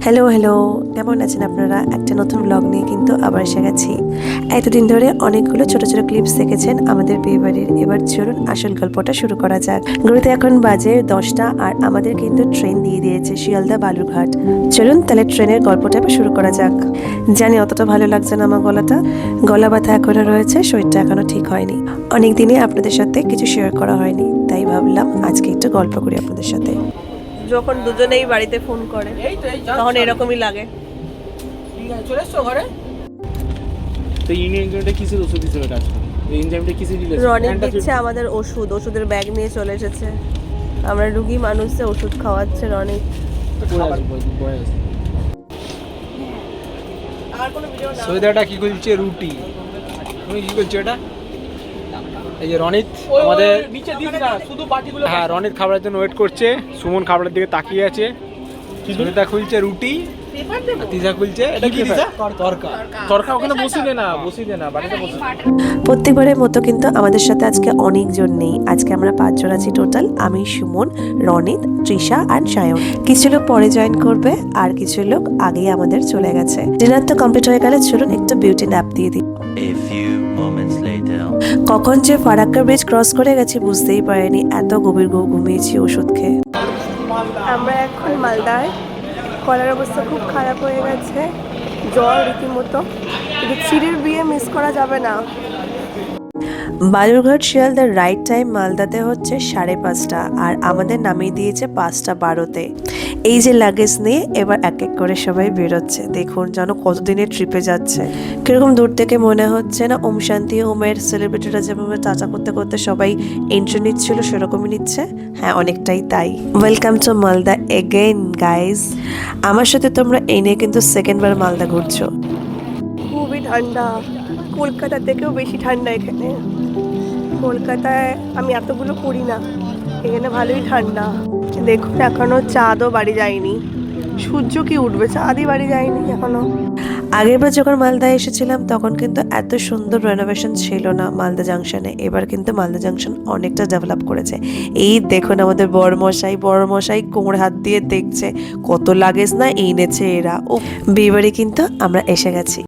Hello hello, কেমন আছেন আপনারা? একটা নতুন ব্লগ নিয়ে কিন্তু আবার এসে গেছি। এতদিন ধরে অনেকগুলো ছোট ছোট ক্লিপস দেখেছেন আমাদের বিয়েবাড়ির। এবার চলুন আসল গল্পটা শুরু করা যাক। ঘড়িতে এখন বাজে 10টা আর আমাদের কিন্তু ট্রেন দিয়ে দিয়েছে শিয়ালদা বালুরঘাট। চলুন তাহলে ট্রেনের গল্পটা এবার শুরু করা যাক। জানি অতটা ভালো লাগছে না আমার গলাটা, গলা ব্যথা এখনো রয়েছে, শরীরটা এখনো ঠিক হয়নি। অনেক দিনে আপনাদের সাথে কিছু শেয়ার করা হয়নি, তাই ভাবলাম আজকে একটু গল্প করি আপনাদের সাথে। যখন দুজনেই বাড়িতে ফোন করে তখন এরকমই লাগে। চলে এসছো ঘরে? তো ইনজেকশনটা কিসের ওষুধ হিসেবে কাজ করে? এই এনজাইমটা কিসের দিলে? রনিক দিচ্ছে আমাদের ওষুধের ব্যাগ নিয়ে চলে এসেছে। আমরা রুগী মানুষে ওষুধ খাওয়াচ্ছে রনিক। সৈদাটা কি করছে? রুটি। তুমি কি করছো এটা? এই যে রনিত আমাদের হ্যাঁ রনিত খাবারের জন্য ওয়েট করছে। সুমন খাবারের দিকে তাকিয়ে আছে। সৈদা খুলছে রুটি, তিজা খুলছে এটা কি দিছা? তরকা ওখানে বসিয়ে না বাড়িতে বসে। প্রত্যেকবারের মতো কিন্তু আমাদের সাথে আজকে অনেকজন নেই। আজকে আমরা 5 জন আছি টোটাল। আমি, সুমন, রনিত, তৃষা আর সায়ন। কিছু লোক পরে জয়েন করবে আর কিছু লোক আগেই আমাদের চলে গেছে। ডিনার তো কমপ্লিট হয়ে গেলে চলুন একটু বিউটি ন্যাপ দিয়ে দিই। কখন যে ফারাক্কা ব্রিজ ক্রস করে গেছি বুঝতেই পারিনি, এত গভীর ঘুমিয়েছি ওষুধ খেয়ে। আমরা এখন মালদায়। কলার অবস্থা খুব খারাপ হয়ে গেছে, জ্বর রীতিমতো। কিন্তু চিড়ির বিয়ে মিস করা যাবে না। বালুরঘাট শিয়ালদার রাইট টাইম মালদাতে হচ্ছে 5:30 আর আমাদের নামিয়ে দিয়েছে 5:12-তে। এই যে লাগেজ নিয়ে এবার এক এক করে সবাই বেরোচ্ছে। দেখুন যেন কতদিনের ট্রিপে যাচ্ছে। কিরকম দূর থেকে মনে হচ্ছে না ওম শান্তি ওমের সেলিব্রিটিরা যেভাবে চাচা করতে করতে সবাই এন্ট্রি নিচ্ছিল সেরকমই নিচ্ছে। হ্যাঁ, অনেকটাই তাই। Welcome to Malda again guys. আমার সাথে তোমরা এই নিয়ে কিন্তু সেকেন্ডবার মালদা ঘুরছো। খুবই ঠান্ডা, কলকাতা থেকেও বেশি ঠান্ডা এখানে। কলকাতায় আমি এতগুলো পড়ি না, এখানে ভালোই ঠান্ডা। দেখুন এখনো চাঁদও বাড়ি যায়নি, সূর্য কি উঠবে, চাঁদই বাড়ি যায়নি এখনো। আগেরবার যখন মালদায় এসেছিলাম তখন কিন্তু এত সুন্দর রেনোভেশন ছিল না মালদা জাংশনে। এবার কিন্তু মালদা জাংশন অনেকটা ডেভেলপ করেছে। এই দেখুন আমাদের বড়মশাই কোমর হাত দিয়ে দেখছে কত লাগেজ না এনেছে এরা। ও বিয়েবাড়ি কিন্তু আমরা এসে গেছি।